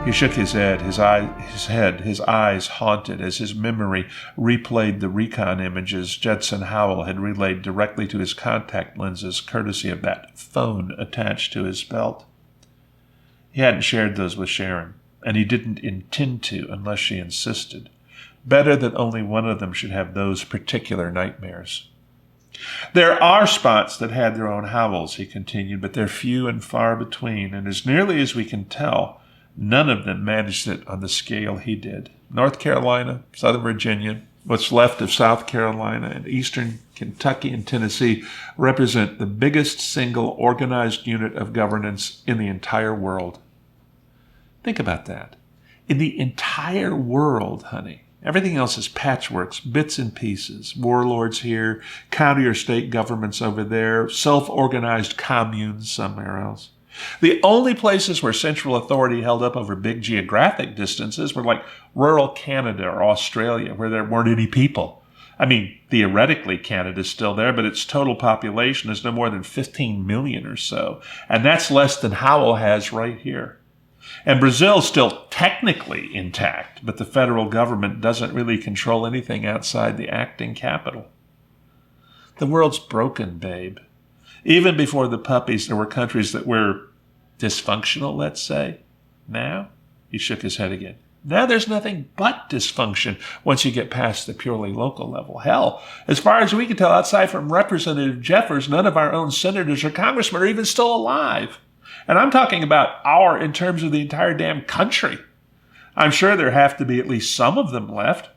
He shook his head, his eyes haunted as his memory replayed the recon images Judson Howell had relayed directly to his contact lenses, courtesy of that phone attached to his belt. He hadn't shared those with Sharon, and he didn't intend to unless she insisted. Better that only one of them should have those particular nightmares. There are spots that had their own Howells, he continued, but they're few and far between, and as nearly as we can tell, none of them managed it on the scale he did. North Carolina, Southern Virginia, what's left of South Carolina, and eastern Kentucky and Tennessee represent the biggest single organized unit of governance in the entire world. Think about that. In the entire world, honey. Everything else is patchworks, bits and pieces, warlords here, county or state governments over there, self-organized communes somewhere else. The only places where central authority held up over big geographic distances were like rural Canada or Australia, where there weren't any people. I mean, theoretically, Canada's still there, but its total population is no more than 15 million or so, and that's less than Howell has right here. And Brazil's still technically intact, but the federal government doesn't really control anything outside the acting capital. The world's broken, babe. Even before the puppies, there were countries that were dysfunctional, let's say. Now, he shook his head again. Now there's nothing but dysfunction once you get past the purely local level. Hell, as far as we can tell, outside from Representative Jeffers, none of our own senators or congressmen are even still alive. And I'm talking about our in terms of the entire damn country. I'm sure there have to be at least some of them left,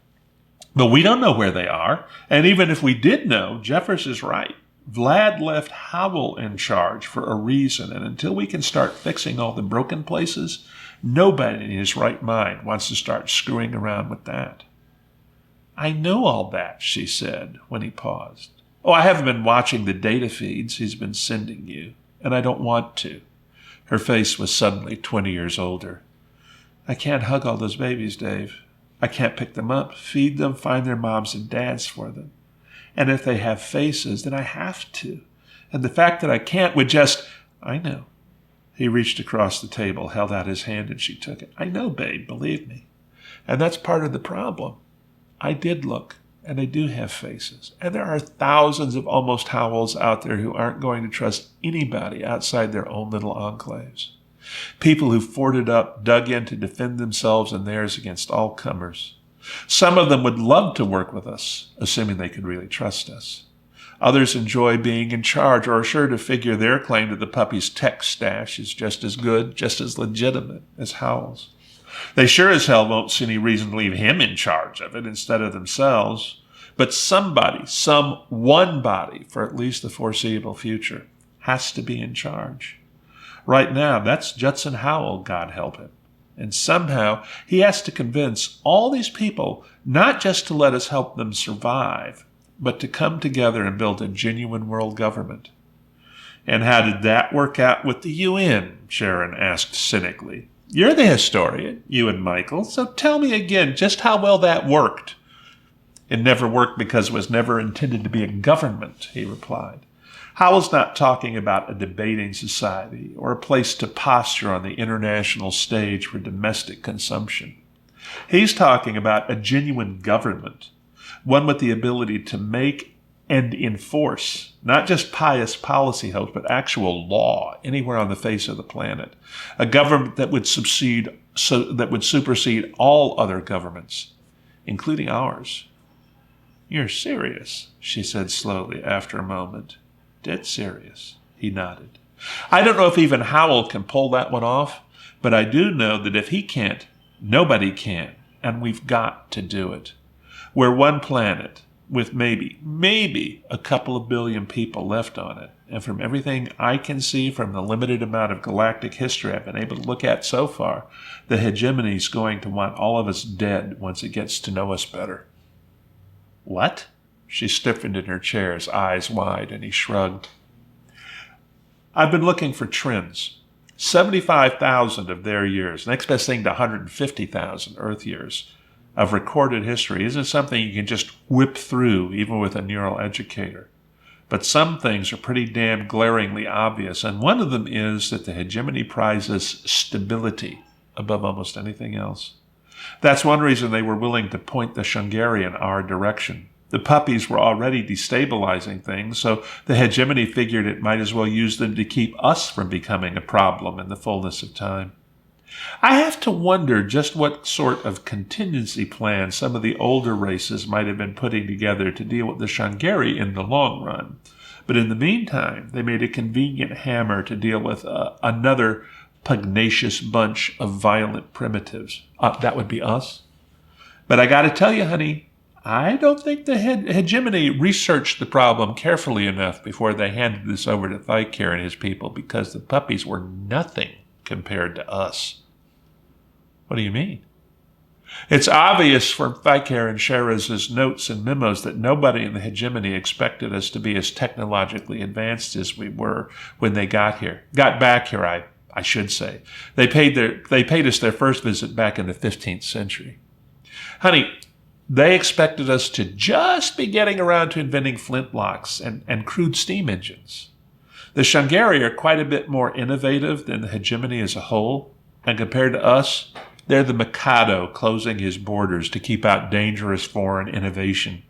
but we don't know where they are. And even if we did know, Jeffers is right. Vlad left Howell in charge for a reason, and until we can start fixing all the broken places, nobody in his right mind wants to start screwing around with that. I know all that, she said when he paused. Oh, I haven't been watching the data feeds he's been sending you, and I don't want to. Her face was suddenly 20 years older. I can't hug all those babies, Dave. I can't pick them up, feed them, find their moms and dads for them. And if they have faces, then I have to. And the fact that I can't would just... I know. He reached across the table, held out his hand, and she took it. I know, babe, believe me. And that's part of the problem. I did look, and they do have faces. And there are thousands of almost Howells out there who aren't going to trust anybody outside their own little enclaves. People who forded up, dug in to defend themselves and theirs against all comers. Some of them would love to work with us, assuming they could really trust us. Others enjoy being in charge or are sure to figure their claim to the puppy's tech stash is just as good, just as legitimate as Howell's. They sure as hell won't see any reason to leave him in charge of it instead of themselves. But somebody, some one body, for at least the foreseeable future, has to be in charge. Right now, that's Judson Howell, God help him. And somehow, he has to convince all these people not just to let us help them survive, but to come together and build a genuine world government. And how did that work out with the UN? Sharon asked cynically. You're the historian, you and Michael, so tell me again just how well that worked. It never worked because it was never intended to be a government, he replied. Howell's not talking about a debating society or a place to posture on the international stage for domestic consumption. He's talking about a genuine government, one with the ability to make and enforce not just pious policy hopes, but actual law anywhere on the face of the planet. A government that would supersede all other governments, including ours. You're serious, she said slowly after a moment. Dead serious, he nodded. I don't know if even Howell can pull that one off, but I do know that if he can't, nobody can, and we've got to do it. We're one planet with maybe a couple of billion people left on it, and from everything I can see from the limited amount of galactic history I've been able to look at so far, the hegemony's going to want all of us dead once it gets to know us better. What? She stiffened in her chair, his eyes wide, and he shrugged. I've been looking for trends. 75,000 of their years, next best thing to 150,000 Earth years of recorded history isn't something you can just whip through, even with a neural educator. But some things are pretty damn glaringly obvious, and one of them is that the hegemony prizes stability above almost anything else. That's one reason they were willing to point the Shungari in our direction. The puppies were already destabilizing things, so the hegemony figured it might as well use them to keep us from becoming a problem in the fullness of time. I have to wonder just what sort of contingency plan some of the older races might have been putting together to deal with the Shungari in the long run. But in the meantime, they made a convenient hammer to deal with another pugnacious bunch of violent primitives. That would be us. But I got to tell you, honey, I don't think the hegemony researched the problem carefully enough before they handed this over to Thykir and his people, because the puppies were nothing compared to us. What do you mean? It's obvious from Thykir and Sheraz's notes and memos that nobody in the hegemony expected us to be as technologically advanced as we were when they got back here, I should say. They paid us their first visit back in the 15th century. Honey, they expected us to just be getting around to inventing flintlocks and crude steam engines. The Shungari are quite a bit more innovative than the hegemony as a whole, and compared to us, they're the Mikado closing his borders to keep out dangerous foreign innovation.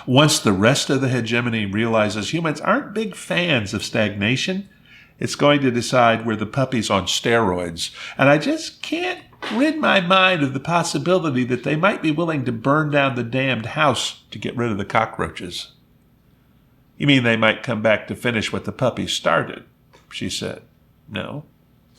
Once the rest of the hegemony realizes humans aren't big fans of stagnation, it's going to decide we're the puppies on steroids. And I just can't rid my mind of the possibility that they might be willing to burn down the damned house to get rid of the cockroaches. You mean they might come back to finish what the puppies started? She said. No,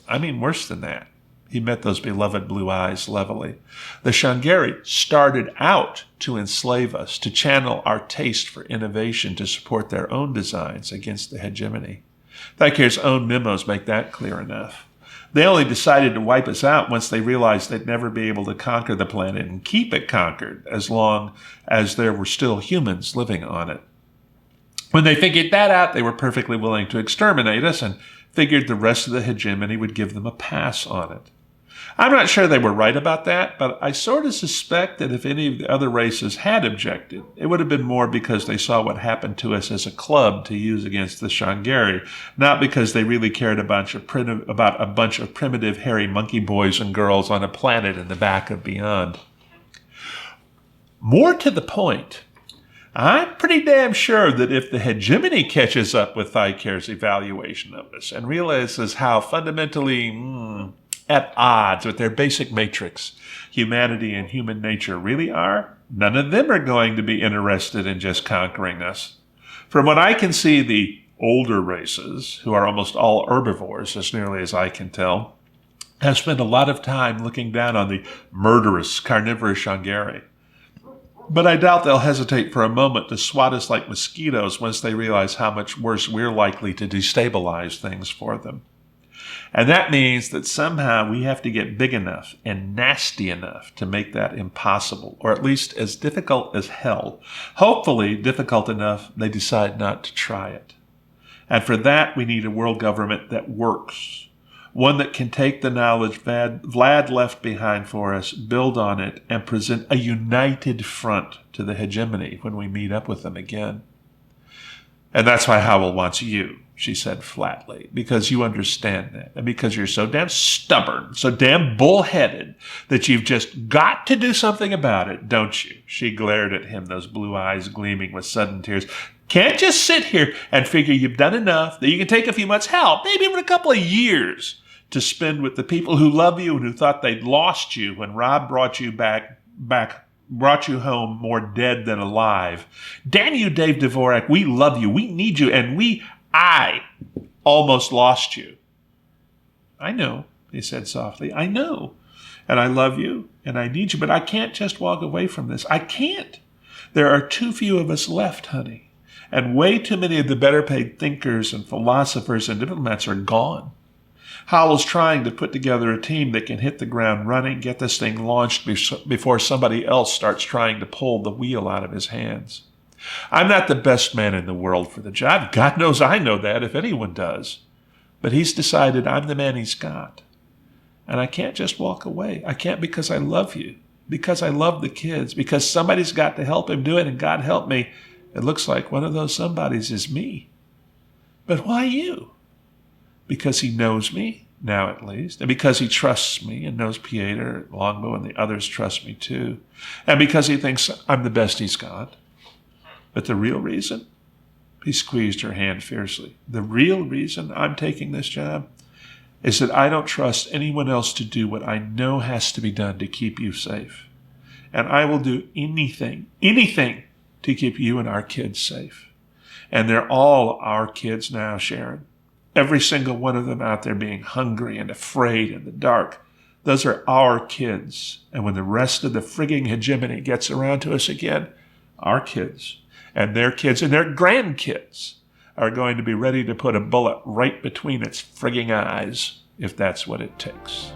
I mean worse than that. He met those beloved blue eyes levelly. The Shungari started out to enslave us, to channel our taste for innovation to support their own designs against the hegemony. Thykir's own memos make that clear enough. They only decided to wipe us out once they realized they'd never be able to conquer the planet and keep it conquered as long as there were still humans living on it. When they figured that out, they were perfectly willing to exterminate us and figured the rest of the hegemony would give them a pass on it. I'm not sure they were right about that, but I sort of suspect that if any of the other races had objected, it would have been more because they saw what happened to us as a club to use against the Shungari, not because they really cared about a bunch of primitive hairy monkey boys and girls on a planet in the back of beyond. More to the point, I'm pretty damn sure that if the hegemony catches up with Thykir's evaluation of us and realizes how fundamentally at odds with their basic matrix, humanity and human nature really are, none of them are going to be interested in just conquering us. From what I can see, the older races, who are almost all herbivores, as nearly as I can tell, have spent a lot of time looking down on the murderous, carnivorous Shungari. But I doubt they'll hesitate for a moment to swat us like mosquitoes once they realize how much worse we're likely to destabilize things for them. And that means that somehow we have to get big enough and nasty enough to make that impossible, or at least as difficult as hell. Hopefully difficult enough they decide not to try it. And for that, we need a world government that works. One that can take the knowledge Vlad left behind for us, build on it, and present a united front to the hegemony when we meet up with them again. And that's why Howell wants you, she said flatly, because you understand that, and because you're so damn stubborn, so damn bullheaded, that you've just got to do something about it, don't you? She glared at him, those blue eyes gleaming with sudden tears. Can't just sit here and figure you've done enough, that you can take a few months, hell, maybe even a couple of years, to spend with the people who love you and who thought they'd lost you when Rob brought you brought you home more dead than alive. Damn you, Dave Dvorak, we love you, we need you, and I almost lost you. I know, he said softly, I know, and I love you, and I need you, but I can't just walk away from this. I can't. There are too few of us left, honey, and way too many of the better paid thinkers and philosophers and diplomats are gone. Howell's trying to put together a team that can hit the ground running, get this thing launched before somebody else starts trying to pull the wheel out of his hands. I'm not the best man in the world for the job. God knows I know that, if anyone does. But he's decided I'm the man he's got. And I can't just walk away. I can't because I love you, because I love the kids, because somebody's got to help him do it, and God help me, it looks like one of those somebodies is me. But why you? Because he knows me, now at least, and because he trusts me and knows Pieter, Longbow, and the others trust me too, and because he thinks I'm the best he's got. But the real reason, he squeezed her hand fiercely, the real reason I'm taking this job is that I don't trust anyone else to do what I know has to be done to keep you safe. And I will do anything to keep you and our kids safe. And they're all our kids now, Sharon. Every single one of them out there being hungry and afraid in the dark. Those are our kids. And when the rest of the frigging hegemony gets around to us again, our kids and their grandkids are going to be ready to put a bullet right between its frigging eyes if that's what it takes.